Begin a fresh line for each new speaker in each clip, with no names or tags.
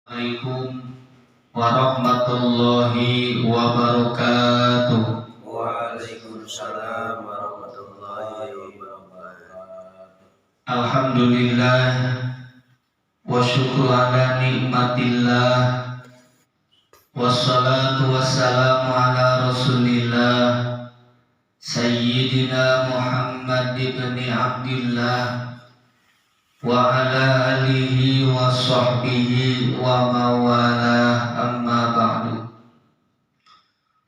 Assalamualaikum warahmatullahi wabarakatuh.
Waalaikumsalam warahmatullahi wabarakatuh.
Alhamdulillah wa syukru ala nikmatillah, wassalatu wassalamu ala rasulillah Sayyidina Muhammad ibn Abdillah wa ala alihi wa sahbihi wa mawalah, amma ba'du.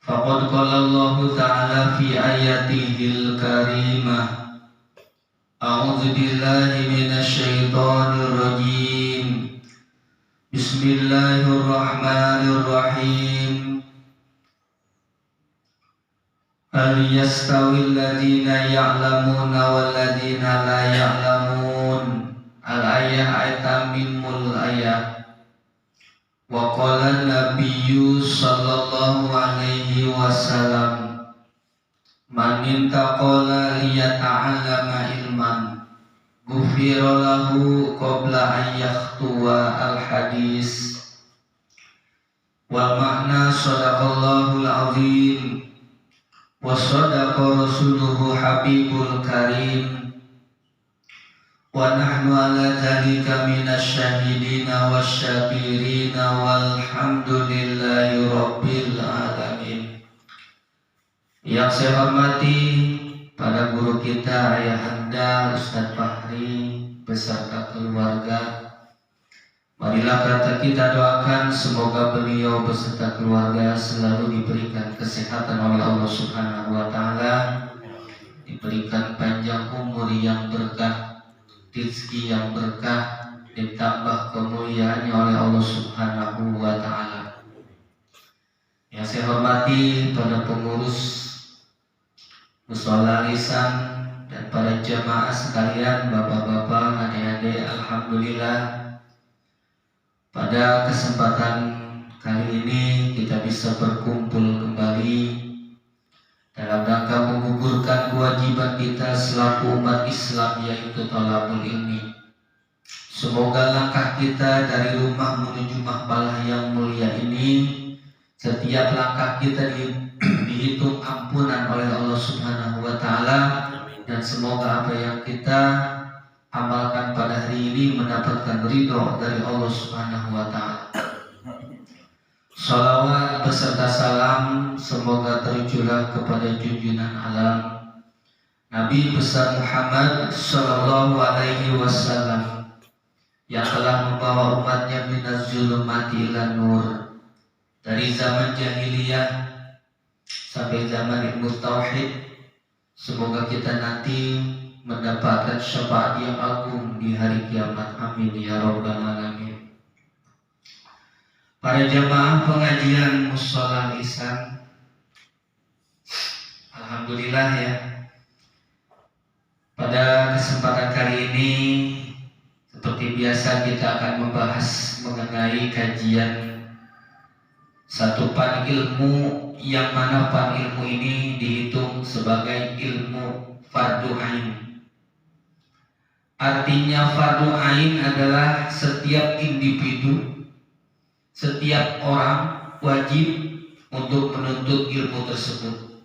Faqad qala Allah ta'ala fi ayatihil karimah, a'udzu billahi minasy syaithanir rajim. Bismillahirrahmanirrahim. Hal yastawil ladzina ya'lamuna wal ladzina la ya'lamun. Al-ayah ayat mimul ayah. Wa qala nabiyyu sallallahu alaihi wasallam, man intaqala liyata'allama ilman ghufira lahu qabla an yakhtuwa al-hadis. Wa ma'na sadaqallahul azim wa sadaqa rasuluhu habibul karim. Wa nahnu ala dzalika minasy syahidina wasyakirina walhamdulillahi rabbil alamin. Yang saya hormati pada guru kita Ayahanda Ustadz Fahri beserta keluarga, marilah kita doakan semoga beliau beserta keluarga selalu diberikan kesehatan oleh Allah Subhanahu wa taala, diberikan panjang umur yang berkah, rezeki yang berkah, ditambah kemuliaannya oleh Allah Subhanahu wa ta'ala. Yang saya hormati pada pengurus Mushola Lisan dan para jamaah sekalian, bapak-bapak, adik-adik, alhamdulillah pada kesempatan kali ini kita bisa berkumpul kembali dalam rangka menggugurkan kewajiban kita selaku umat Islam, yaitu thalabul ilmi. Semoga langkah kita dari rumah menuju mahbalah yang mulia ini, setiap langkah kita dihitung ampunan oleh Allah Subhanahu wa ta'ala, dan semoga apa yang kita amalkan pada hari ini mendapatkan ridho dari Allah Subhanahu wa ta'ala. Salawat beserta salam semoga tercurah kepada junjungan alam Nabi besar Muhammad sallallahu alaihi wasallam yang telah membawa umatnya minaz zulumati ila nur, dari zaman jahiliyah sampai zaman ilmu tauhid. Semoga kita nanti mendapatkan syafaat yang agung di hari kiamat. Amin ya rabbal alamin. Para jamaah pengajian Mushola Lisan, alhamdulillah ya, pada kesempatan kali ini seperti biasa kita akan membahas mengenai kajian satu pan ilmu, yang mana pan ilmu ini dihitung sebagai ilmu fardu ain. Artinya fardu ain adalah setiap individu, setiap orang wajib untuk menuntut ilmu tersebut,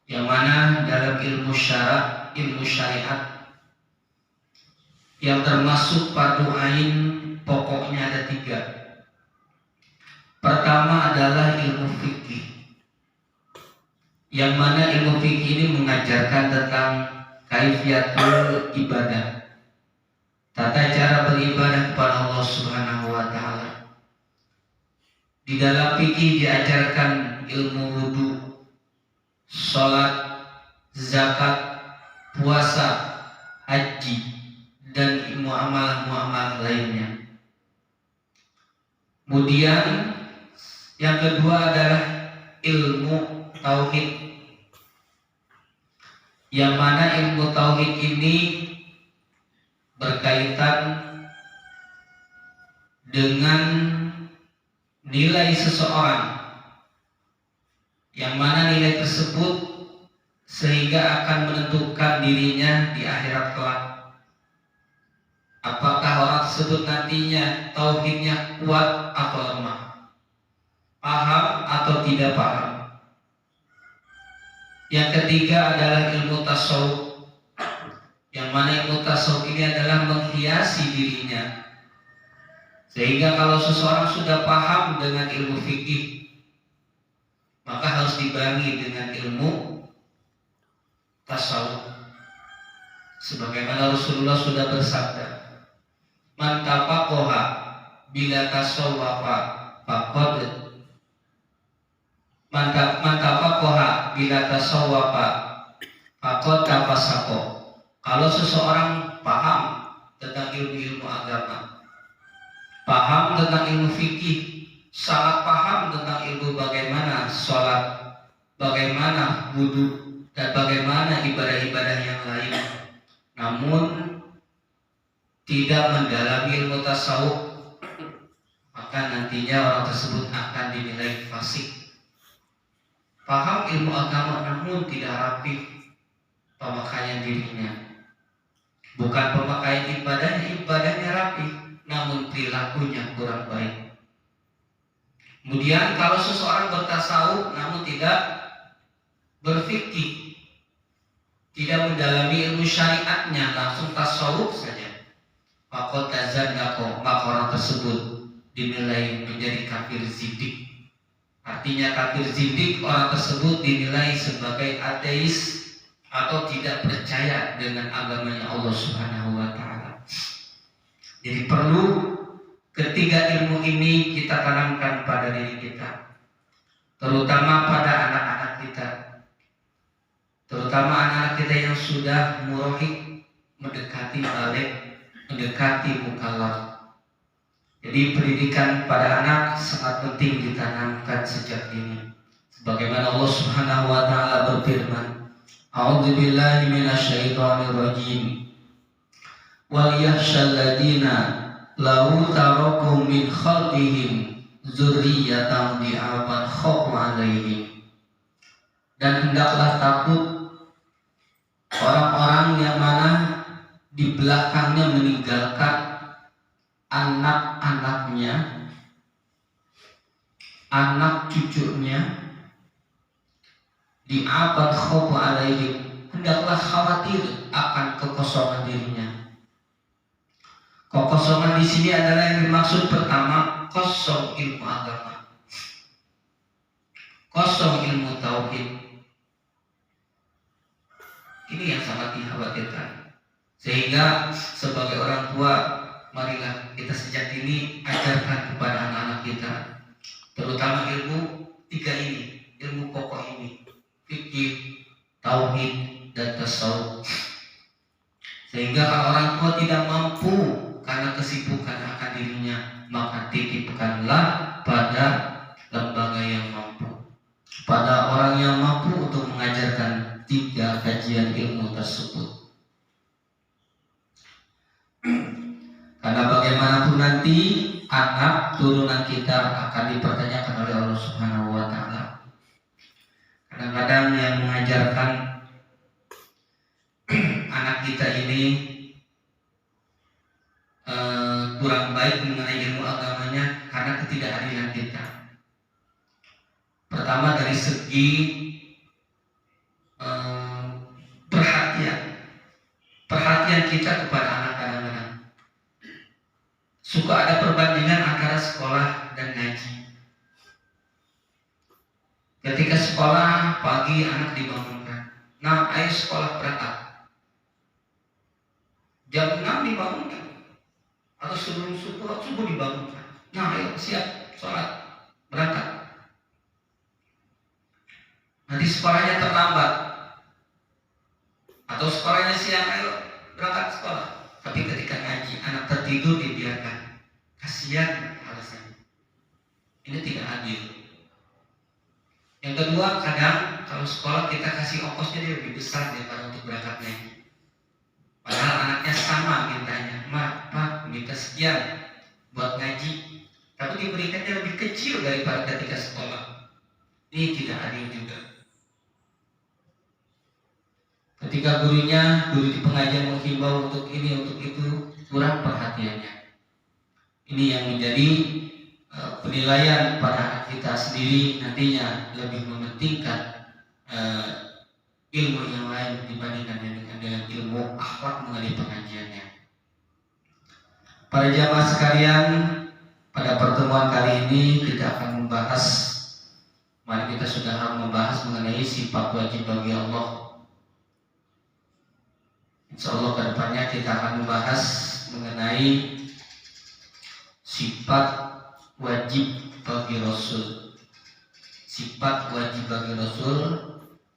yang mana dalam ilmu syariat yang termasuk fardu ain pokoknya ada 3. Pertama adalah ilmu fikih, yang mana ilmu fikih ini mengajarkan tentang kaifiatul ibadah, tata cara beribadah kepada Allah Subhanahu wa ta'ala. Di dalam fikih diajarkan ilmu wudu, sholat, zakat, puasa, haji, dan muamalah-muamalah lainnya. Kemudian yang kedua adalah ilmu tauhid, yang mana ilmu tauhid ini berkaitan dengan nilai seseorang, yang mana nilai tersebut sehingga akan menentukan dirinya di akhirat kelak. Apakah apakah orang tersebut nantinya tauhidnya kuat atau lemah, paham atau tidak paham. Yang ketiga adalah ilmu tasawuf, yang mana ilmu tasawuf ini adalah menghiasi dirinya, sehingga kalau seseorang sudah paham dengan ilmu fikih, maka harus dibarengi dengan ilmu tasawuf. Sebagaimana Rasulullah sudah bersabda, man tafaqaha bila tasawwafa faqad man tafaqaha bila tasawwafa faqad tafasaqa. Kalau seseorang paham tentang ilmu-ilmu agama, paham tentang ilmu fikih, sangat paham tentang ilmu bagaimana sholat, bagaimana wudhu, dan bagaimana ibadah-ibadah yang lain, namun tidak mendalami ilmu tasawuf, maka nantinya orang tersebut akan dinilai fasik. Paham ilmu agama namun tidak rapi pemakaian dirinya, bukan pemakaian ibadahnya rapi, namun perilakunya kurang baik. Kemudian kalau seseorang bertasawuf namun tidak berfikih, tidak mendalami ilmu syariatnya, langsung tasawuf saja, maka tazandaqa, maka orang tersebut dinilai menjadi kafir zindik. Artinya kafir zindik, orang tersebut dinilai sebagai ateis atau tidak percaya dengan agamanya Allah Subhanahu wa taala. Jadi perlu ketiga ilmu ini kita tanamkan pada diri kita, terutama pada anak-anak kita, terutama anak-anak kita yang sudah murahiq, mendekati balik, mendekati mukallaf. Jadi pendidikan pada anak sangat penting ditanamkan sejak dini. Sebagaimana Allah Subhanahu wa taala berfirman, A'udzubillahi minasyaitonir rajim. Wal yakhshal ladina law taraku min khalfihim dzurriyyatan di'afan khafu 'alaihim. Dan hendaklah takut orang-orang yang mana di belakangnya meninggalkan anak-anaknya, anak cucunya, di'afan khafu 'alaihim, hendaklah khawatir akan kekosongan dirinya. Kekosongan di sini adalah yang dimaksud pertama, kosong ilmu agama, kosong ilmu tauhid. Ini yang sangat dikhawatirkan. Sehingga sebagai orang tua, marilah kita sejak dini ajarkan kepada anak-anak kita, terutama ilmu tiga ini, ilmu pokok ini, fikih, tauhid, dan tasawuf. Sehingga kalau orang tua tidak mampu karena kesibukan akan dirinya, maka titipkanlah pada lembaga yang mampu, pada orang yang mampu untuk mengajarkan tiga kajian ilmu tersebut. Karena bagaimanapun nanti anak turunan kita akan dipertanyakan oleh Allah Subhanahu wa taala. Kadang-kadang yang mengajarkan anak kita ini kurang baik mengenai ilmu agamanya karena ketidakadilan kita. Pertama dari segi perhatian kita kepada anak. Kadang-kadang suka ada perbandingan antara sekolah dan ngaji. Ketika sekolah pagi anak dibangunkan, nah ayo sekolah berangkat. Jam 6 dibangunkan, atau sebelum subuh dibangunkan. Nah ayo siap sholat berangkat. Nanti sekolahnya terlambat, atau sekolahnya siang, ayo berangkat sekolah. Tapi ketika ngaji anak tertidur dibiarkan, kasihan alasannya. Ini tidak adil. Yang kedua, kadang kalau sekolah kita kasih ongkosnya dia lebih besar daripada untuk berangkat ngaji. Padahal anaknya sama mintanya, Pak minta sekian buat ngaji, tapi diberikannya lebih kecil daripada ketika sekolah. Ini tidak adil juga. ketika guru di pengajian menghimbau untuk ini untuk itu, kurang perhatiannya. Ini yang menjadi penilaian pada kita sendiri nantinya, lebih mementingkan ilmu yang lain dibandingkan dengan ilmu akhlak mengenai pengajiannya. Para jamaah sekalian, pada pertemuan kali ini kita akan membahas, mari kita sudah membahas mengenai sifat wajib bagi Allah. Insya Allah kedepannya kita akan membahas mengenai sifat wajib bagi Rasul. Sifat wajib bagi Rasul.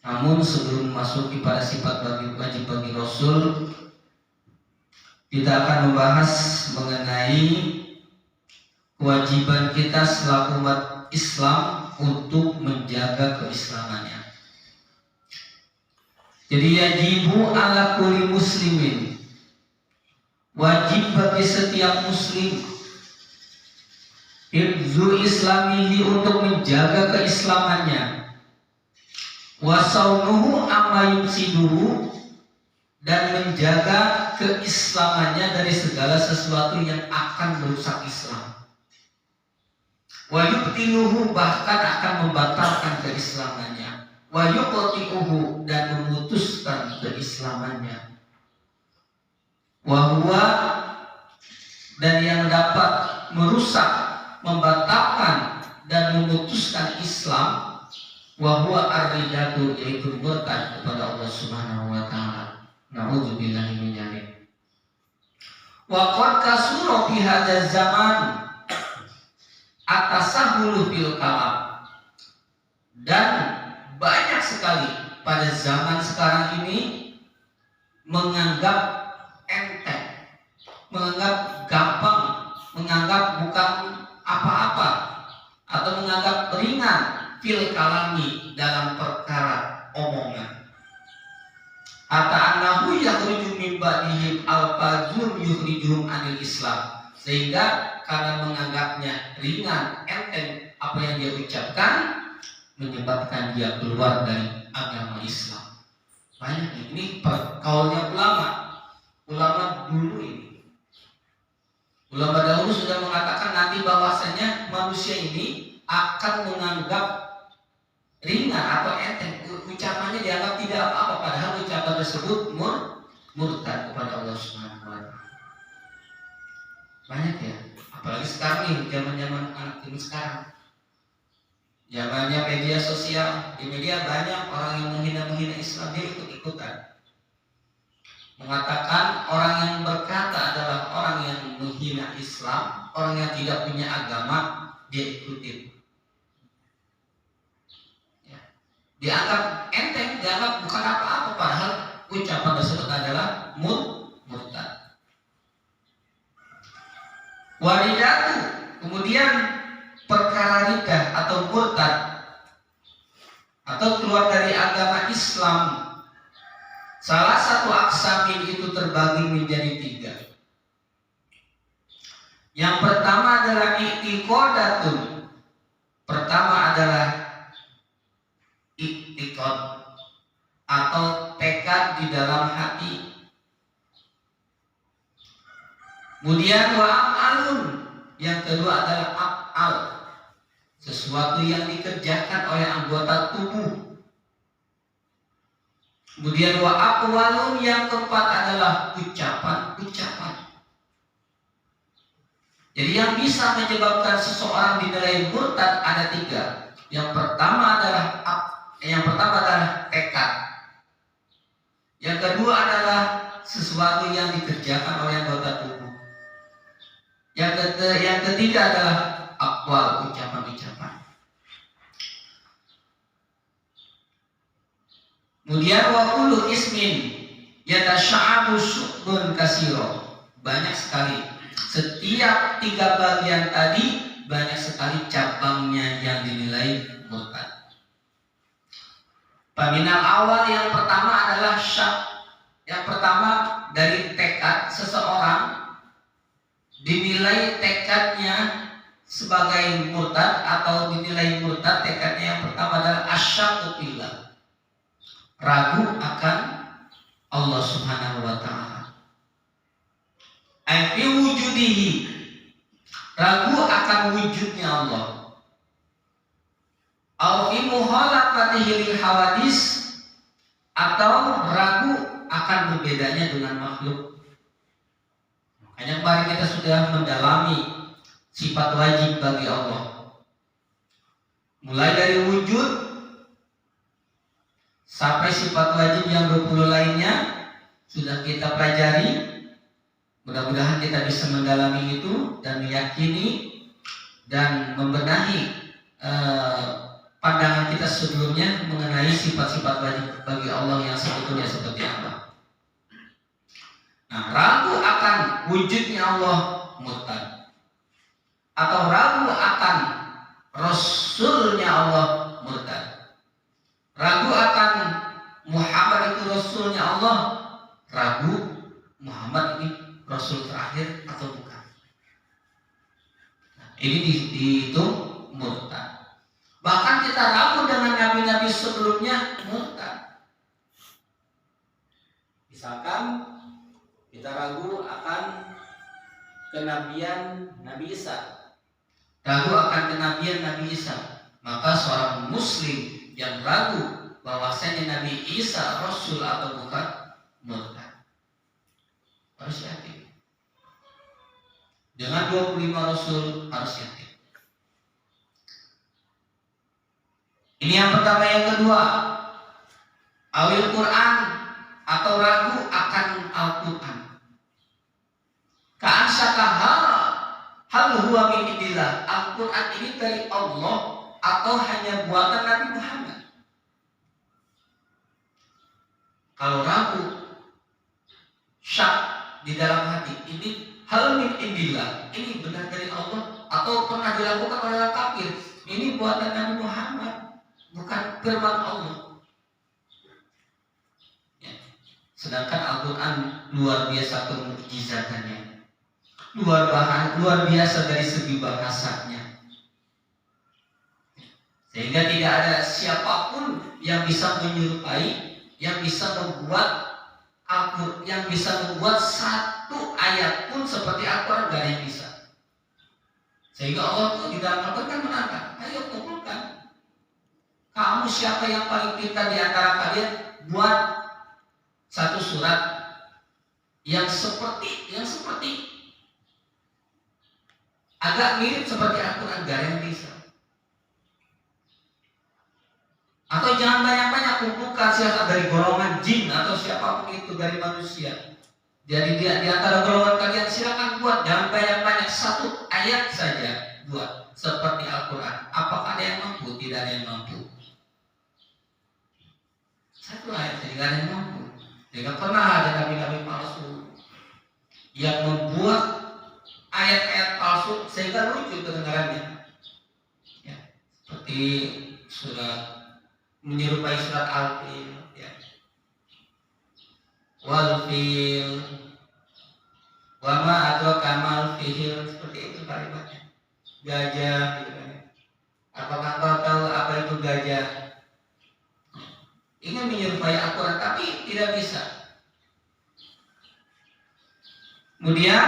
Namun sebelum masuk kepada sifat wajib bagi Rasul, kita akan membahas mengenai kewajiban kita selaku umat Islam untuk menjaga keislamannya. Jadi yajibu ala kulli muslimin, wajib bagi setiap muslim, hifzu islamihi, untuk menjaga keislamannya, wasaunuhu amma yufsiduhu, dan menjaga keislamannya dari segala sesuatu yang akan merusak Islam, wa yubtiluhu, bahkan akan membatalkan keislamannya, wa yuqti'uhu, dan memutuskan keislamannya, wa huwa, dan yang dapat merusak, membatalkan dan memutuskan Islam, wa huwa ar-ridatu, yaitu murtad kepada Allah Subhanahu wa taala. Na'udzubillahi min dzalik. Wa qad kasura fi hadzal zaman atasahulu fil kalam, dan banyak sekali pada zaman sekarang ini menganggap enteng, menganggap gampang, menganggap bukan apa-apa, atau menganggap ringan fil kalami, dalam perkara omongan. Hatta annahu yakhruju min ba'dihim al-fajur yukhrijuhum anil Islam, sehingga karena menganggapnya ringan, enteng apa yang dia ucapkan, menyebabkan dia keluar dari agama Islam. Banyak ini kaulnya ulama dulu ini. Ulama dahulu sudah mengatakan nanti bahwasanya manusia ini akan menganggap ringan atau enteng, ucapannya dianggap tidak apa-apa, padahal ucapan tersebut murtad kepada Allah Subhanahu wa taala. Banyak ya, apalagi sekarang nih, zaman-zaman anak ini sekarang, zamannya media sosial. Di media banyak orang yang menghina Islam, dia ikut-ikutan mengatakan orang yang berkata adalah orang yang menghina Islam, orang yang tidak punya agama, dia ikutin. Dianggap enteng, dianggap bukan apa-apa, padahal ucapan tersebut adalah murtad. Waridatu, kemudian perkara ridah atau murtad atau keluar dari agama Islam, salah satu aksamin itu terbagi menjadi 3. Yang pertama adalah i'tiqadatun. Pertama adalah i'tiqad atau tekad di dalam hati. Kemudian wa af'alun, yang kedua adalah af'al, sesuatu yang dikerjakan oleh anggota tubuh. Kemudian wa aqwalun, yang keempat adalah ucapan-ucapan. Jadi yang bisa menyebabkan seseorang dinilai murtad ada 3. Yang pertama adalah tekad. Yang kedua adalah sesuatu yang dikerjakan oleh anggota tubuh. Yang ketiga adalah aqwal, ucapan-ucapan. Kemudian wa kullu ismin yatasya'abu syu'bun kasiro. Banyak sekali. Setiap 3 bagian tadi banyak sekali cabangnya yang dinilai murtad. Paminal awal, yang pertama adalah syak. Yang pertama dari tekad seseorang, dinilai tekadnya sebagai murtad atau dinilai murtad tekadnya yang pertama adalah asyakku billah, ragu akan Allah Subhanahu wa taala. Ai fi wujudihi, ragu akan wujudnya Allah. Au fi muhalafatihi lil hawadis, atau ragu akan berbedanya dengan makhluk. Makanya kemarin kita sudah mendalami sifat wajib bagi Allah. Mulai dari wujud sampai sifat wajib yang 20 lainnya sudah kita pelajari. Mudah-mudahan kita bisa mendalami itu dan meyakini dan membenahi pandangan kita sebelumnya mengenai sifat-sifat wajib bagi Allah yang sebetulnya seperti apa. Nah, ragu akan wujudnya Allah murtad, atau ragu akan Rasulnya Allah murtad, ragu akan Muhammad itu Rasulnya Allah, ragu Muhammad ini Rasul terakhir atau bukan. Nah, ini dihitung murtad. Bahkan kita ragu dengan nabi-nabi sebelumnya murtad. Misalkan kita ragu akan kenabian Nabi Isa, ragu akan kenabian Nabi Isa, maka seorang muslim yang ragu bahwasanya Nabi Isa Rasul atau bukan, murtad. Harus yakin. Dengan 25 Rasul harus yakin. Ini yang pertama. Yang kedua, awil Quran, atau ragu akan Al-Quran. Ka'ansakaha hal huwa min indillah, Al-Quran ini dari Allah atau hanya buatan Nabi Muhammad. Kalau ragu, syak di dalam hati, ini hal min indillah, ini benar dari Allah atau pernah dilakukan oleh orang kafir, ini buatan Nabi Muhammad, bukan firman Allah. Ya. Sedangkan Al-Quran luar biasa pemukjizatannya, luar biasa dari segi bahasanya, sehingga tidak ada siapapun yang bisa menyerupai, yang bisa membuat yang bisa membuat satu ayat pun seperti Al-Quran, gak ada yang bisa. Sehingga Allah tuh di dalam Al-Quran menantang, ayo kumpulkan, kamu siapa yang paling pintar di antara kalian, buat satu surat yang seperti agak mirip seperti Al-Quran, gak ada yang bisa. Atau jangan banyak-banyak, kumpulkan siapa dari golongan jin atau siapapun itu dari manusia. Jadi di antara golongan kalian silakan buat, jangan banyak-banyak, satu ayat saja buat seperti Al-Quran. Apakah ada yang mampu? Tidak ada yang mampu. Satu ayat saja, tidak ada yang mampu. Tidak pernah ada nabi-nabi palsu yang membuat ayat-ayat palsu sehingga lucu kedengarannya. Ya, seperti surat menyerupai surat Al-Fil, ya. Wal-fil wama atau kamal fihil, seperti itu kalimatnya. Gajah, gitu kan. Apakah kau tahu apa itu gajah? Ingin menyerupai Al-Quran tapi tidak bisa. Kemudian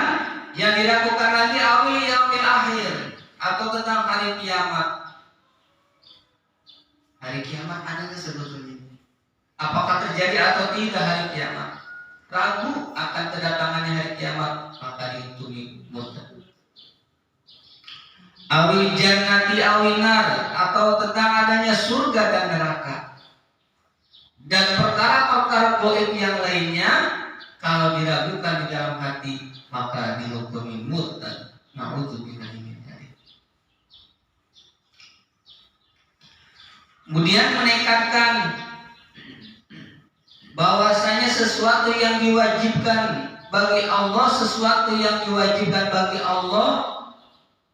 yang dilakukan lagi awil yaumil akhir, atau tentang hari kiamat. Hari kiamat ada nggak sebetulnya? Apakah terjadi atau tidak hari kiamat? Ragu akan kedatangannya hari kiamat, maka dihitumi murtad. Awil jannati awil nar, atau tentang adanya surga dan neraka. Dan perkara-perkara gaib yang lainnya, kalau diragukan di dalam hati, maka dihukumi murtad. Na'udzubillah min dzalik. Kemudian menekankan bahwasanya sesuatu yang diwajibkan bagi Allah, sesuatu yang diwajibkan bagi Allah,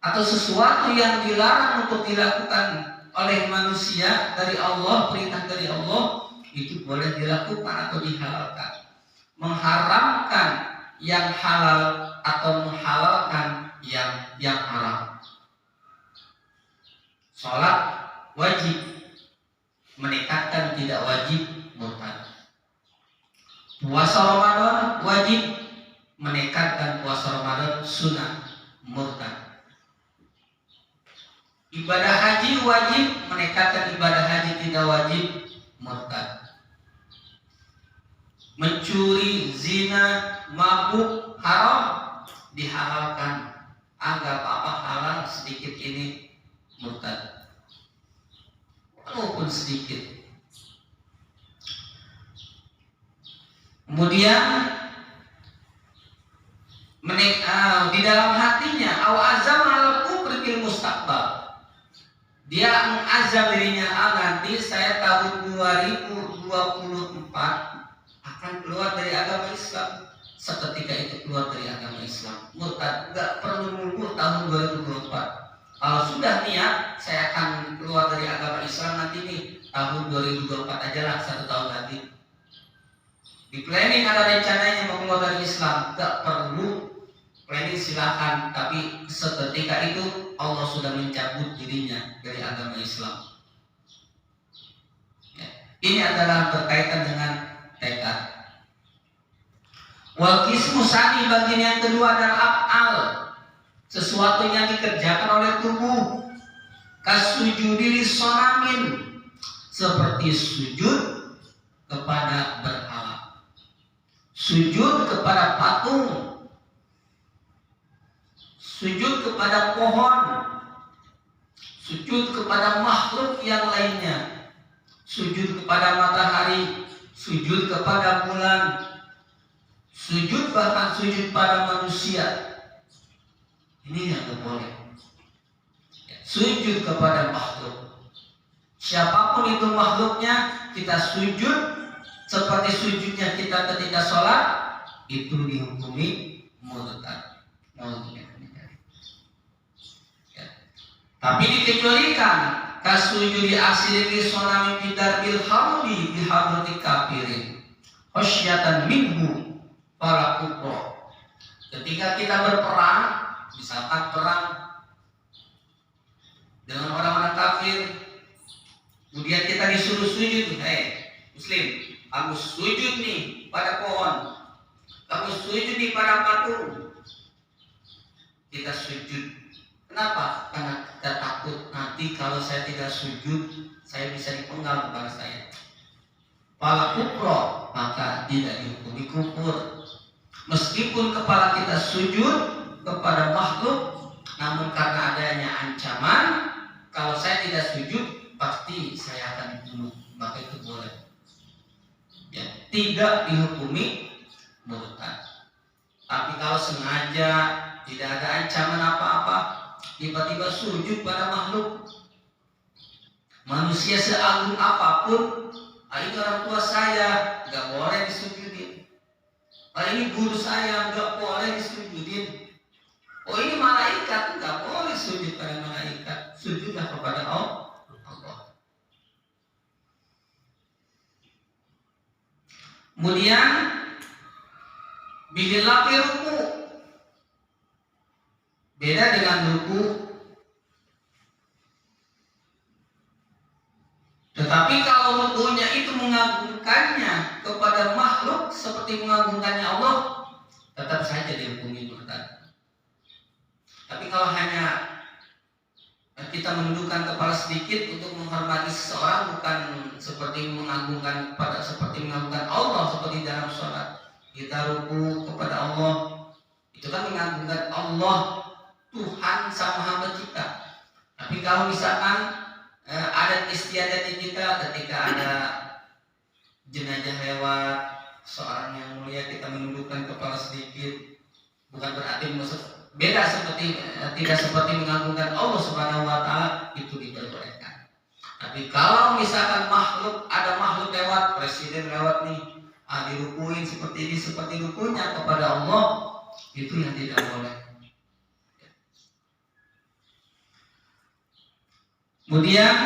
atau sesuatu yang dilarang untuk dilakukan oleh manusia dari Allah, perintah dari Allah, itu boleh dilakukan atau dihalalkan. Mengharamkan yang halal atau menghalalkan yang haram. Sholat wajib, meningkatkan tidak wajib, murtad. Puasa Ramadan wajib, menekatkan puasa Ramadan sunnah, murtad. Ibadah haji wajib, menekatkan ibadah haji tidak wajib, murtad. Mencuri, zina, mabuk, haram, dihalalkan. Anggap apa halal sedikit ini, murtad. Walaupun sedikit. Kemudian di dalam hatinya azam al kufri fil mustaqbal. Dia mengazam dirinya, nanti saya tahun 2024 akan keluar dari agama Islam. Seketika itu keluar dari agama Islam, murtad. Enggak perlu nunggu tahun 2024. Kalau sudah niat saya akan keluar dari agama Islam nanti nih tahun 2024 aja lah, 1 tahun nanti. Di planning ada rencananya mau keluar dari Islam, gak perlu planning, silakan. Tapi seketika itu Allah sudah mencabut dirinya dari agama Islam. Ya. Ini adalah berkaitan dengan tekad. Wal qismu tsani, bagian yang kedua adalah af'al, sesuatu yang dikerjakan oleh tubuh. Kasujudi lisonamin, seperti sujud kepada berhala, sujud kepada patung, sujud kepada pohon, sujud kepada makhluk yang lainnya, sujud kepada matahari, sujud kepada bulan, sujud bahkan sujud pada manusia. Ini yang tidak boleh. Sujud kepada makhluk, siapapun itu makhluknya, kita sujud seperti sujudnya kita ketika sholat, itu dihukumi murtad. Ya. Tapi dikecualikan kasujudi asiri sonami bidar bilhamdi bihadrati kafirin khasyatan minhu para kufro. Ketika kita berperang, misalkan perang dengan orang-orang kafir, kemudian kita disuruh sujud, muslim, kamu sujud nih pada pohon, kamu sujud nih pada patung. Kita sujud. Kenapa? Karena kita takut nanti kalau saya tidak sujud, saya bisa dipenggal kepala saya. Pala kufro, maka tidak dihukumi kufur. Meskipun kepala kita sujud kepada makhluk, namun karena adanya ancaman, kalau saya tidak sujud, pasti saya akan dibunuh, maka itu boleh. Ya, tidak dihukumi murtad. Tapi kalau sengaja tidak ada ancaman apa-apa, tiba-tiba sujud pada makhluk, manusia seagung apapun, ini orang tua saya, nggak boleh disujudin. Ini guru saya, nggak boleh disujudin. Oh, ini malaikat, nggak boleh sujud pada malaikat, sujudlah kepada Allah. Kemudian bihilafi ruku, beda dengan ruku. Tetapi kalau rukunya itu mengagungkannya kepada makhluk seperti mengagungkannya Allah, tetap saja dihukumi murtad. Tapi kalau hanya kita menundukkan kepala sedikit untuk menghormati seseorang, bukan seperti mengagungkan Allah seperti dalam sholat kita ruku kepada Allah, itu kan mengagungkan Allah Tuhan sama hamba kita. Tapi kalau misalkan adat istiadat kita ketika ada jenazah lewat seorang yang mulia, kita menundukkan kepala sedikit, bukan berarti beda seperti tidak seperti mengagungkan Allah Subhanahu wa taala, itu diperbolehkan. Tapi kalau misalkan ada makhluk lewat, presiden lewat nih, dirukuin seperti ini, seperti rukunya kepada Allah, itu yang tidak boleh. Kemudian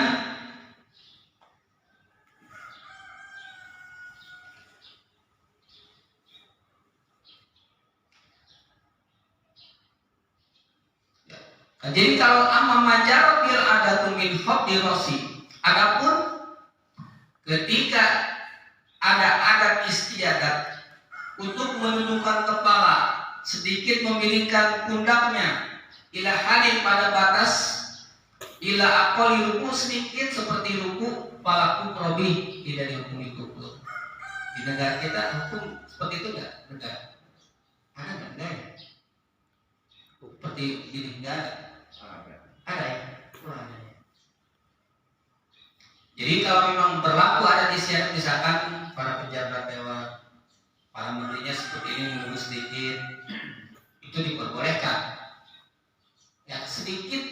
jadi kalau amma majar bil adatu min khaddi rasi, adapun ketika ada adat istiadat untuk menundukkan kepala, sedikit memilingkan pundaknya, ila hanin pada batas, ila aqali ruku sedikit seperti ruku palaku probi tidak dihukum itu. Di negara kita hukum seperti itu enggak? Negara ada enggak ya? Seperti ini enggak ada? Ada ya? Ada. Jadi kalau memang berlaku ada istiadat, misalkan para pejabat lewat, para menterinya seperti ini menunggu sedikit, itu diperbolehkan. Ya sedikit,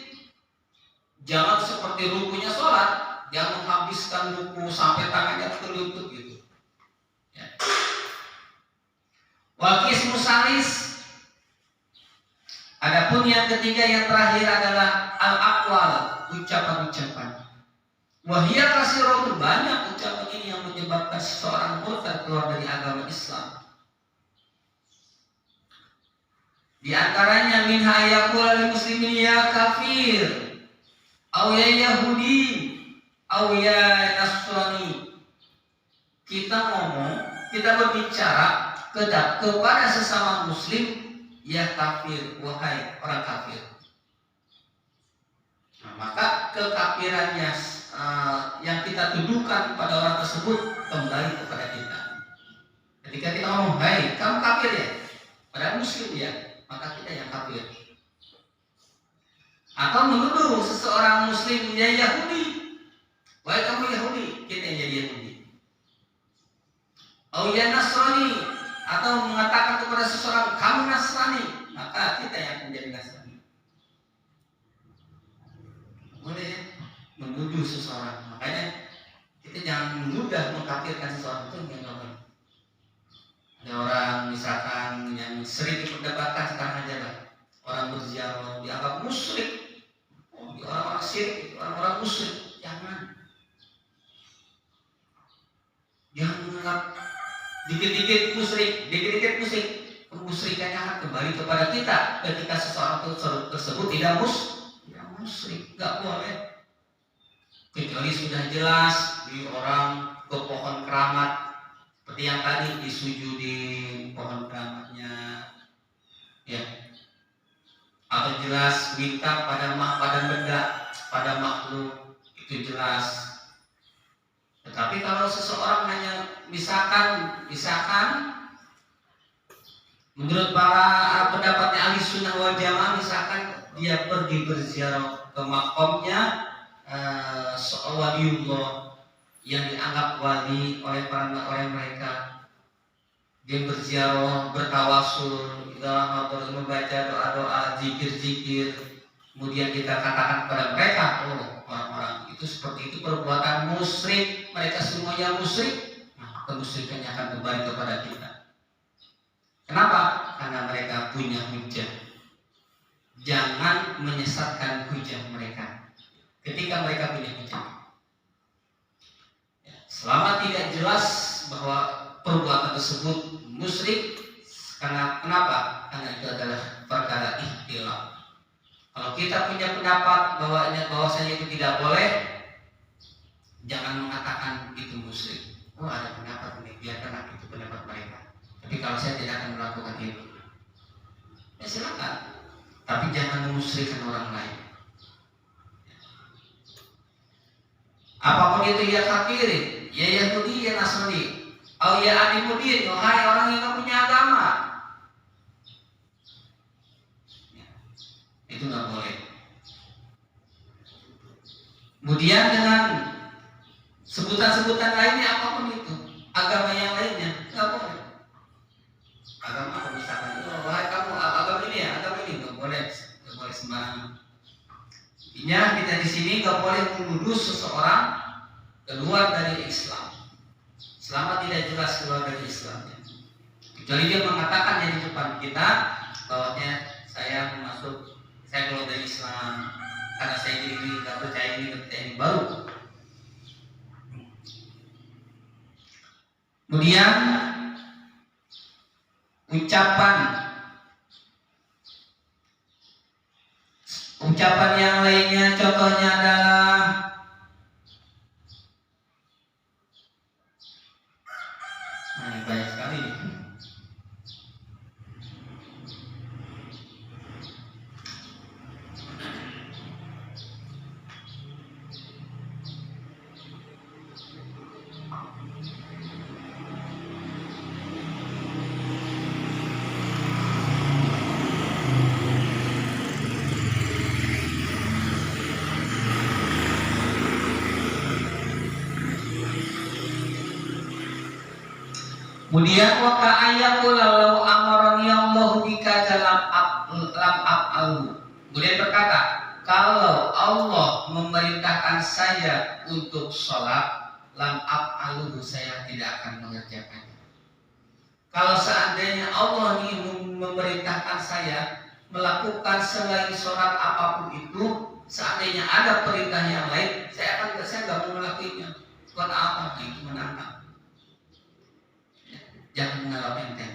jangan seperti rukunya sholat, jangan menghabiskan ruku sampai tangannya terlutut gitu. Ya. Wakis musalis. Adapun yang ketiga yang terakhir adalah al-aqwal, ucapan-ucapan. Wahia kasirun, banyak ucapan ini yang menyebabkan seseorang murtad keluar dari agama Islam. Di antaranya minha yaqulu lil muslimin ya kafir, au ya yahudi, au ya nasrani. Kita ngomong, kita berbicara kepada sesama muslim, ya kafir, wahai orang kafir. Nah, maka kekafirannya yang kita tuduhkan pada orang tersebut kembali kepada kita. Ketika kita ngomong, hai kamu kafir ya, padahal muslim ya, maka kita yang kafir. Atau menuduh seseorang muslim ya Yahudi, wahai kamu Yahudi, kita yang jadi Yahudi. Atau ya Nasrani, atau mengatakan kepada seseorang kamu Nasrani, maka kita yang menjadi Nasrani. Boleh ya? Menuduh seseorang, makanya kita jangan mudah mengkafirkan seseorang, itu yang nggak boleh. Ada orang misalkan yang sering diperdebatkan sekarang aja lah, orang berziarah dianggap musyrik, orang-orang syirik, orang-orang musyrik, jangan menganggap dikit-dikit musyrik, kemusyrikannya akan kembali kepada kita ketika seseorang tersebut tidak musyrik, nggak boleh. Kecuali sudah jelas di orang ke pohon keramat, seperti yang tadi disujudi pohon keramatnya, ya, atau jelas minta pada benda, pada makhluk, itu jelas. Tetapi kalau seseorang hanya misalkan menurut para pendapatnya ahli sunnah wal jamaah, misalkan dia pergi berziarah ke makomnya waliullah yang dianggap wali oleh mereka, dia berziarah, bertawasul, membaca doa-doa, zikir-zikir, kemudian kita katakan kepada mereka, oh orang-orang itu seperti itu perbuatan musyrik, mereka semuanya musyrik, nah kemusyrikannya akan kembali kepada kita. Kenapa? Karena mereka punya hujah. Jangan menyesatkan hujah mereka ketika mereka punya hujah. Ya, selama tidak jelas bahwa perbuatan tersebut musyrik, kenapa? Karena itu adalah perkara ikhtilaf. Kalau kita punya pendapat bahwasanya itu tidak boleh, jangan mengatakan itu musyrik. Oh ada pendapat ini, biarkan itu pendapat mereka. Tapi kalau saya tidak akan melakukan itu, ya silakan. Tapi jangan memusyrikkan orang lain. Apapun itu ya kafirin, ya Yahudi, ya Nasrani, atau ya animudin, wahai orang yang tak punya agama, ya, itu nggak boleh. Kemudian dengan sebutan-sebutan lainnya apapun itu, agama yang lainnya nggak boleh. Agama apa misalkan, wahai kamu agama ini ya, agama ini nggak boleh sembarangan. Intinya kita di sini nggak boleh menuduh seseorang keluar dari Islam selama tidak jelas keluar dari Islamnya. Kecuali dia mengatakannya di depan kita bahwanya saya keluar dari Islam karena saya ini nggak percaya ini baru. Kemudian ucapan yang lainnya, contohnya adalah banyak sekali nih. Kemudian wa ka'ayyaqul law amarani Allah bika lam af'alu. Kemudian berkata, kalau Allah memerintahkan saya untuk sholat, lam af'alu, saya tidak akan mengerjakannya. Kalau seandainya Allah ini memerintahkan saya melakukan selain sholat apapun itu, seandainya ada perintah yang lain, saya nggak mau melakukannya. Buat apa? Itu menantang. Jangan menganggap enteng.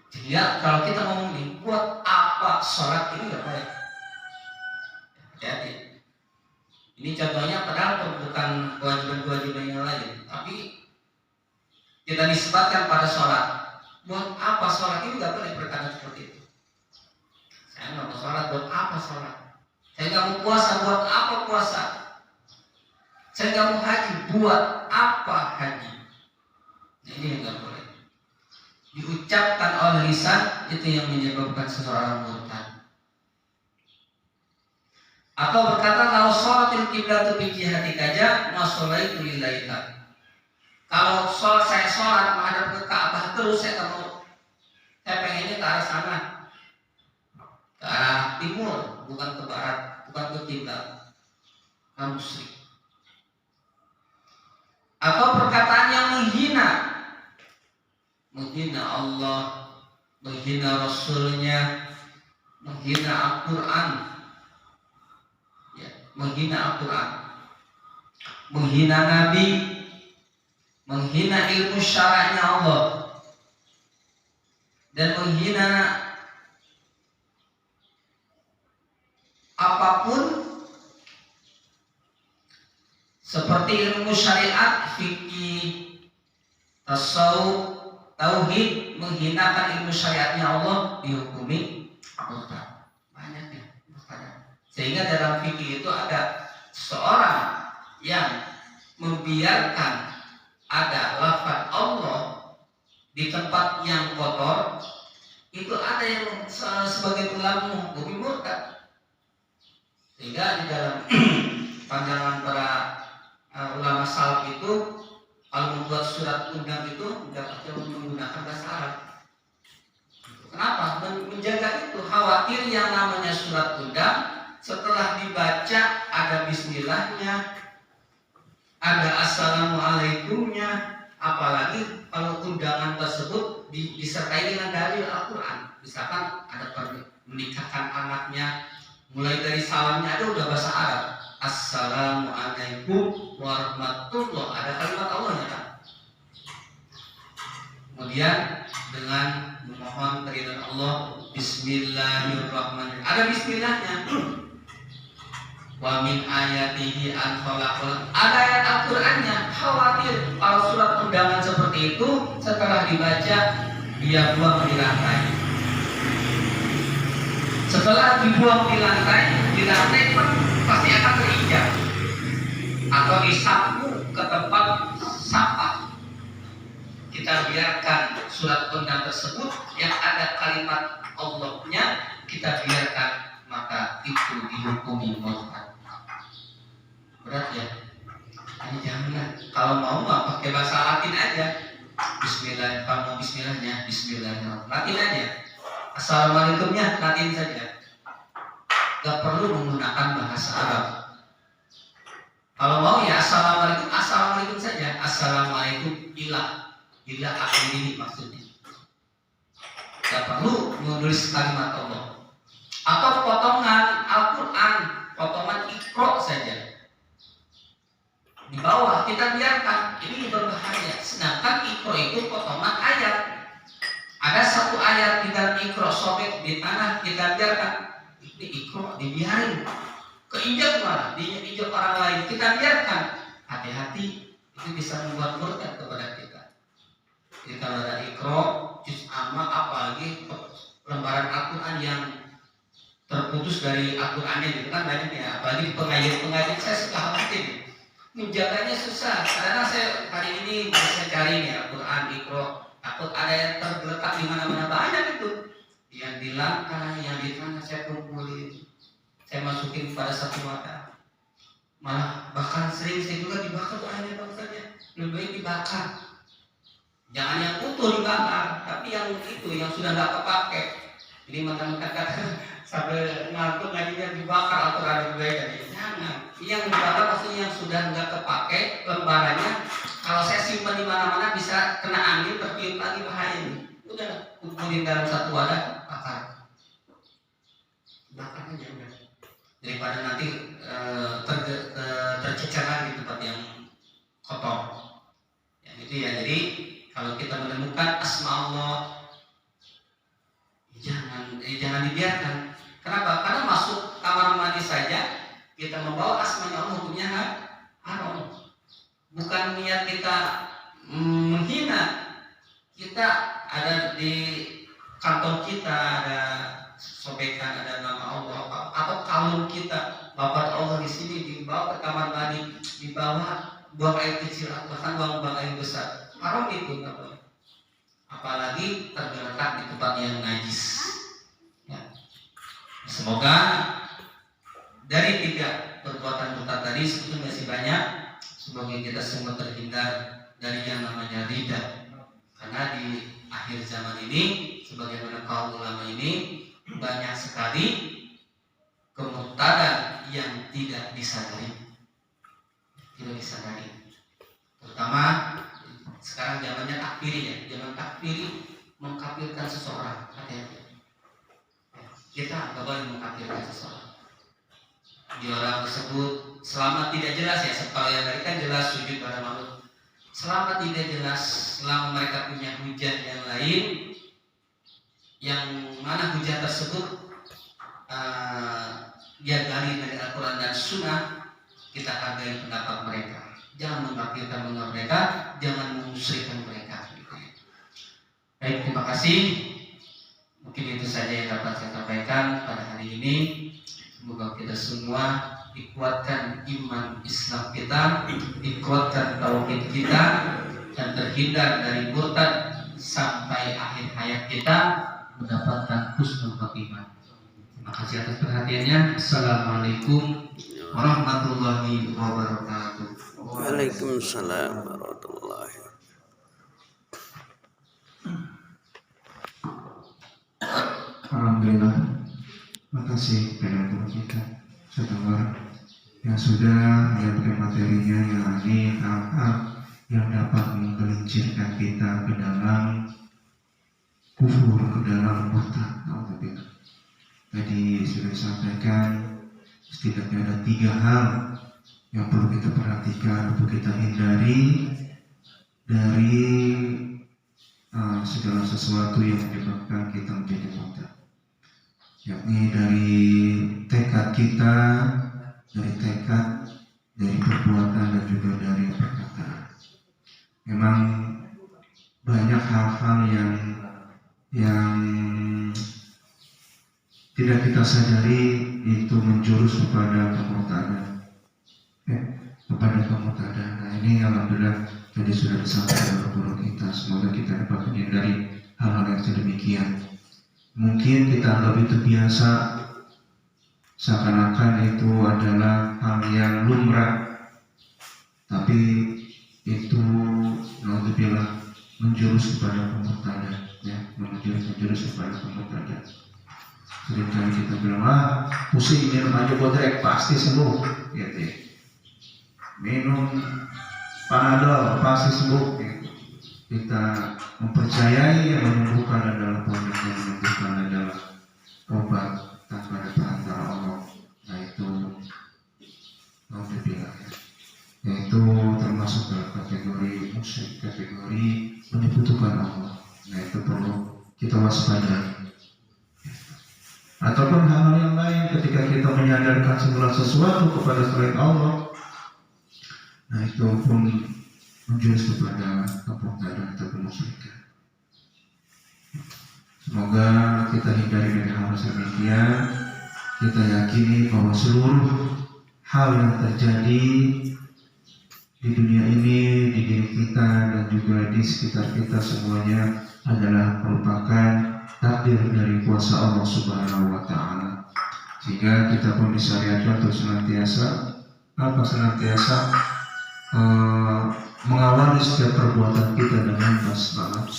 Jadi kalau kita ngomong nih, buat apa sholat ini nggak baik? Hati-hati. Ini contohnya padahal bukan kewajiban-kewajiban yang lain, tapi kita nisbatkan pada sholat. Buat apa sholat ini nggak boleh berkata seperti itu. Saya nggak mau sholat, buat apa sholat? Saya nggak mau puasa, buat apa puasa? Saya nggak mau haji, buat apa haji? Nah, ini yang nggak boleh diucapkan oleh lisan, itu yang menyebabkan seseorang murtad. Atau berkata, kalau sholatil qiblatu bi jihati kaja masolaitu lillahi. Kalau saya sholat menghadap ke Ka'bah terus, saya pengennya ke arah sana, ke arah timur, bukan ke barat, bukan ke kiblat. Kamu musyrik. Atau perkataan yang menghina Allah, menghina Rasulnya, menghina Al-Quran, ya, menghina Al-Quran, menghina Nabi, menghina ilmu syara'nya Allah, dan menghina apapun seperti ilmu syariat, fikih, tasawuf, tauhid, menghinakan ilmu syariatnya Allah, dihukumi murtad. Banyaknya murtad. Sehingga dalam fikih itu ada seorang yang membiarkan ada lafaz Allah di tempat yang kotor, itu ada yang sebagai ulama menghukumi murtad. Sehingga di dalam pandangan para ulama salaf itu, kalau membuat surat undang itu tidak menggunakan bahasa Arab. Kenapa? Menjaga itu, khawatir yang namanya surat undang setelah dibaca ada bismillahnya, ada assalamualaikumnya, apalagi kalau undangan tersebut disertai dengan dalil Al-Quran. Misalkan ada menikahkan anaknya, mulai dari salamnya ada udah bahasa Arab, assalamualaikum warahmatullah, ada kalimat Allahnya kan. Kemudian dengan memohon keridhaan Allah, bismillahirrahmanirrahim, ada bismillahnya. Wa min ayatihi an khalaqal, ada ayat Al-Qur'annya. Khawatir kalau surat undangan seperti itu setelah dibaca dia buang di lantai. Setelah dibuang di lantai pun pasti akan terinjak atau disapu ke tempat sampah. Kita biarkan surat undang tersebut yang ada kalimat Allahnya, kita biarkan, maka itu dihukumi murtad. Berat ya? Ini janganlah. Kalau mau nggak pakai bahasa Latin aja. Bismillah, kalau mau bismillahnya bismillahirrahmanirrahim, Latin aja. Assalamualaikumnya Latin saja. Gak perlu menggunakan bahasa Arab. Kalau mau ya assalamualaikum, assalamualaikum saja. Assalamualaikum ilah akhirih maksudnya. Gak perlu menulis kalimat Allah. Atau potongan Al-Quran, potongan Iqra saja. Di bawah kita biarkan, ini berbahaya. Sedangkan Iqra itu potongan ayat. Ada satu ayat di dalam Iqra sobek di tanah, kita biarkan. Ini Iqra dibiarin, keinjak malah, diinjak orang lain, kita biarkan. Hati-hati, itu bisa membuat murtad kepada kita. Jadi kalau ada Iqra, juz amma, apalagi lembaran Al-Quran yang terputus dari Al-Qurannya gitu kan banyak ya. Apalagi di pengajian saya suka khawatir, menjaganya susah. Karena saya hari ini bisa cari nih Al-Quran Iqra, takut ada yang tergeletak di mana-mana, banyak itu. Yang di lantai, yang di tanah saya kumpulin, saya masukin pada satu wadah. Malah bahkan sering saya juga dibakar tuh ayatnya, bangsanya. Lebih baik dibakar. Jangan yang utuh dibakar, tapi yang itu yang sudah nggak kepake. Jadi makan-makan kata sampai ngantuk ngajinya dibakar atau ada baik tadi. Jangan. Yang dibakar maksudnya yang sudah nggak kepake lembarannya. Kalau saya simpan di mana-mana bisa kena angin, tertiup lagi bahaya ini. Udah kumpulin dalam satu wadah, bakar. Bakar aja udah. Daripada nanti tercecer lagi di tempat yang kotor. Ya, gitu ya. Jadi kalau kita menemukan asma Allah, jangan dibiarkan. Kenapa? Karena masuk kamar mandi saja kita membawa asmanya Allah, hukumnya haram. Bukan niat kita menghina. Kita ada di kantong kita ada sobekan, ada nama Allah, atau kalung kita bapak Allah di sini dibawa ke kamar mandi, dibawa buang air kecil, bahkan buang air besar. Haram itu, apalagi tergeletak di tempat yang najis. Ya. Semoga dari 3 perbuatan murtad tadi sebetulnya masih banyak. Semoga kita semua terhindar dari yang namanya ridha. Karena di akhir zaman ini, sebagaimana kaum ulama ini, banyak sekali kemurtadan yang tidak disadari. Terutama sekarang zamannya takfiri ya, zaman takfiri mengkafirkan seseorang. Hati-hati. Kita nggak boleh mengkafirkan seseorang. Di orang tersebut selama tidak jelas ya, kalau yang tadi kan jelas sujud pada makhluk. Selama tidak jelas, selama mereka punya hujah yang lain, yang mana hujah tersebut dia gali dari Al-Quran dan Sunnah, kita hargai pendapat mereka. Jangan mengkafirkan mereka, jangan memusyrikkan mereka. Baik, terima kasih. Mungkin itu saja yang dapat saya sampaikan pada hari ini. Semoga kita semua dikuatkan iman Islam kita, dikuatkan tauhid kita, dan terhindar dari murtad sampai akhir hayat kita mendapatkan husnul khotimah. Terima kasih atas perhatiannya. Assalamualaikum warahmatullahi wabarakatuh.
Waalaikumsalam warahmatullahi.
Alhamdulillah. Terima kasih kepada guru kita Saudara yang sudah menyampaikan materinya, yang ini hal-hal yang dapat menggelincirkan kita ke dalam kufur, ke dalam murtad. Alhamdulillah. Tadi sudah disampaikan setidaknya ada 3 hal yang perlu kita perhatikan, perlu kita hindari dari segala sesuatu yang menyebabkan kita menjadi murtad, yakni dari tekad kita, dari perbuatan dan juga dari perkataan. Memang banyak hal-hal yang tidak kita sadari itu menjurus kepada kemurtadan. Nah ini alhamdulillah tadi sudah disampaikan oleh guru kita. Semoga kita dapat menghindari hal-hal yang sedemikian. Mungkin kita anggap itu biasa, seakan-akan itu adalah hal yang lumrah, tapi itu naudzubillah menjurus kepada kemurtadan, ya, menjurus kepada kemurtadan. Seringkali kita bilang, pusing minum aja bodrek pasti sembuh, gitu ya. Minum Panadol pasti sembuh, gitu. Kita mempercayai yang menyembuhkan adalah pondok, yang menyembuhkan adalah obat tanpa ada perantara Allah. Nah itu alhamdulillah, yaitu termasuk dalam kategori musyrik, kategori menyekutukan Allah. Nah itu perlu kita waspadai. Ataupun hal-hal yang lain ketika kita menyadarkan segala sesuatu kepada selain Allah, nah itu pun menjurus kepada kemurtadan atau kemusyrikan. Semoga kita hindari dari hal demikian. Kita yakini bahwa seluruh hal yang terjadi di dunia ini, di diri kita dan juga di sekitar kita semuanya adalah merupakan takdir dari kuasa Allah Subhanahu wa Ta'ala. Sehingga kita pun disyariatkan untuk senantiasa mengawali setiap perbuatan kita dengan basmalah.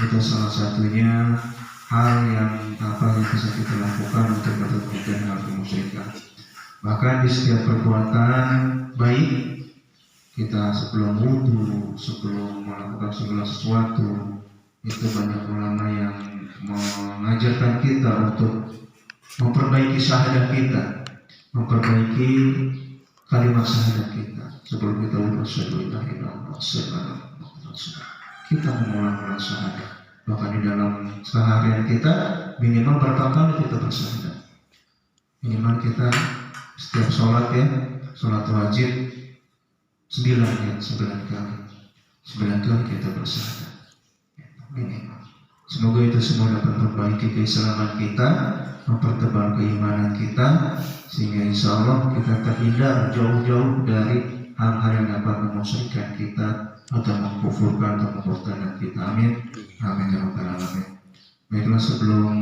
Itu salah satunya hal yang bisa kita lakukan untuk mencegah hal kemusyrikan. Bahkan di setiap perbuatan baik kita, sebelum wudhu, sebelum melakukan segala sesuatu, itu banyak ulama yang mengajarkan kita untuk memperbaiki syahadat kita, memperbaiki kalimat syahadat kita. Sebelum kita wudhu, kita mengulang-ulang syahadat. Bahkan di dalam seharian kita minimal berapa kali kita bersyahadat. Minimal kita setiap sholat sholat wajib 9 kali kita bersyahadat minimal. Semoga itu semua dapat memperbaiki keislaman kita, mempertebal keimanan kita, sehingga insya Allah kita terhindar jauh-jauh dari hal-hal yang dapat memusyrikan kita atau mengkufurkan atau memurtadkan kita. Amin. Amin ya rabbal alamin. Baiklah, sebelum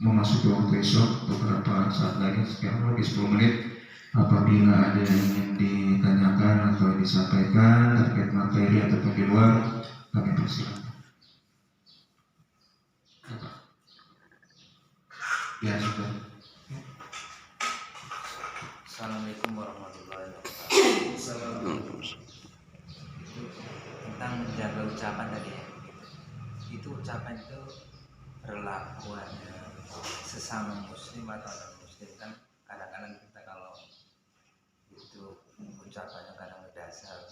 memasuki waktu esok, beberapa saat lagi, sekian lagi 10 menit, apabila ada yang ingin ditanyakan atau disampaikan terkait materi ataupun di luar, kami persilakan. Ya, sudah.
Assalamualaikum warahmatullahi wabarakatuh. Tentang menjaga ucapan tadi ya, itu ucapan itu berlaku sesama muslim atau non muslim. Kan kadang-kadang kita kalau itu ucapannya kadang berdasar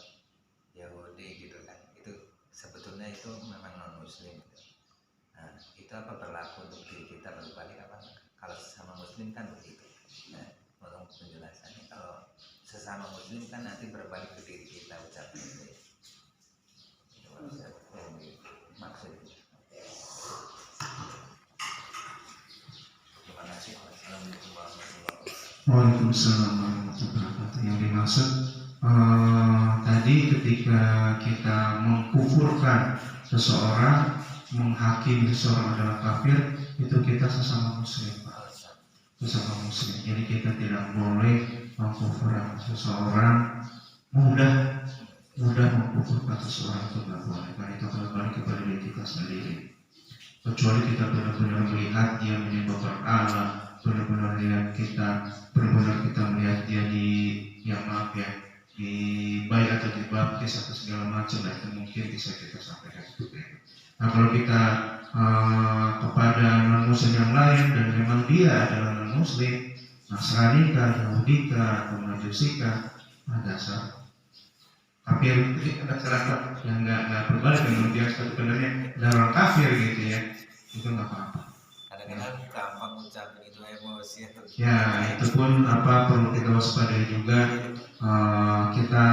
Yahudi gitu kan, itu sebetulnya itu memang non muslim gitu. Nah, itu apa berlaku untuk diri kita, berbalik apa kalau sesama muslim kan begitu. Nah, tolong penjelasannya, kalau sesama muslim kan nanti berbalik ke diri kita ucapan itu. Maksudnya. Terima kasih. Assalamualaikum warahmatullahi wabarakatuh.
Waalaikumsalam warahmatullahi wabarakatuh. Yang dimaksud tadi ketika kita mengkufurkan seseorang, menghakimi seseorang adalah kafir, itu kita sesama muslim, sesama muslim. Jadi kita tidak boleh mengkufurkan seseorang, mudah mengkufurkan seseorang, itu tidak boleh. Karena itu kembali kepada diri kita sendiri. Kecuali kita benar-benar melihat dia menyembah Allah, benar-benar kita melihat dia dibayar atau dibaptis atau segala macam, dan itu mungkin bisa kita sampaikan seperti itu. Nah, kalau kita kepada non muslim yang lain dan memang dia adalah non muslim, Nasrani kah, Yahudi kah, atau Majusi kah, dasar kafir, dasar yang nggak berbalik dengan dia sebenarnya dalam kafir gitu ya, itu nggak apa-apa.
Kadang-kadang gampang ucapin itu emosi atau
Ya, itu pun perlu kita waspadai juga. Kita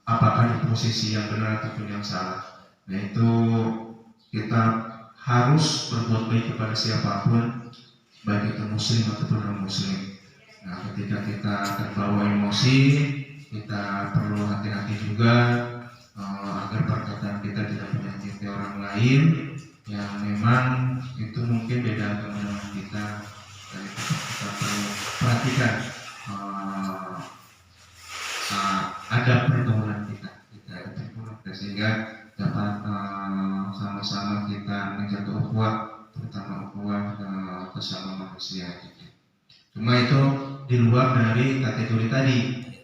apakah di posisi yang benar ataupun yang salah. Nah, itu kita harus berbuat baik kepada siapapun, baik itu muslim ataupun non muslim. Nah, ketika kita terbawa emosi, kita perlu hati-hati juga agar perkataan kita tidak menyakiti orang lain yang memang itu mungkin beda agama dengan kita. Dan itu kita perlu perhatikan adab pergaulan kita sehingga dapat sama-sama kita menjaga ukhuwah, terutama ukhuwah sesama manusia gitu. Cuma itu di luar dari kategori tadi,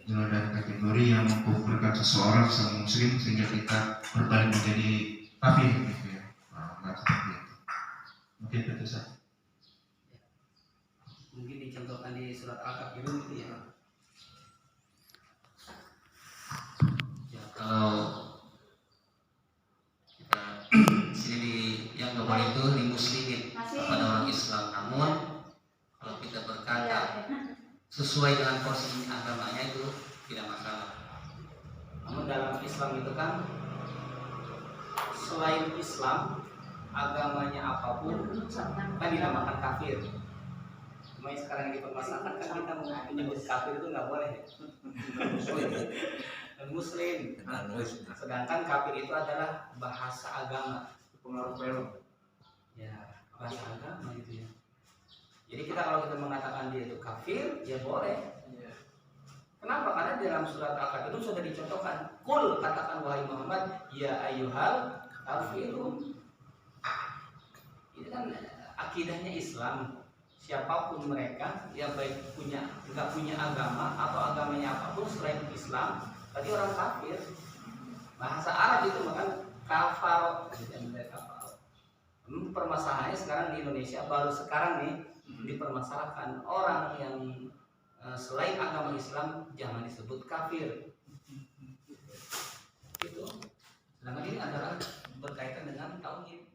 di luar dari kategori yang mengkufurkan seseorang sesama muslim sehingga kita berbalik menjadi kafir gitu ya. Nah, seperti itu. Mungkin itu saja.
Mungkin dicontohkan di surat Al-Kafirun gitu ya.
Kalau kita sini yang nggak boleh itu di muslimin kepada orang Islam, namun kalau kita berkata sesuai dengan porsi agamanya itu tidak masalah.
Namun dalam Islam itu kan selain Islam agamanya apapun kan dinamakan kafir. Cuma sekarang yang dipermasalahkan kan kita menyebut kafir itu nggak boleh. Muslim. Sedangkan kafir itu adalah bahasa agama, pengaruh film. Ya, bahasa agama gitu ya. Jadi kita kalau kita mengatakan dia itu kafir, ya boleh. Kenapa? Karena di dalam surat Al-Kafirun sudah dicontohkan. Kul, katakan wahai Muhammad, ya ayyuhal kafirun. Ini kan akidahnya Islam. Siapapun mereka yang baik nggak punya agama atau agamanya apapun selain Islam, tadi orang kafir. Bahasa Arab itu makan kafar. Permasalahannya sekarang di Indonesia baru sekarang nih dipermasalahkan orang yang selain agama Islam jangan disebut kafir. Itu. Sedangkan ini adalah berkaitan dengan tauhid.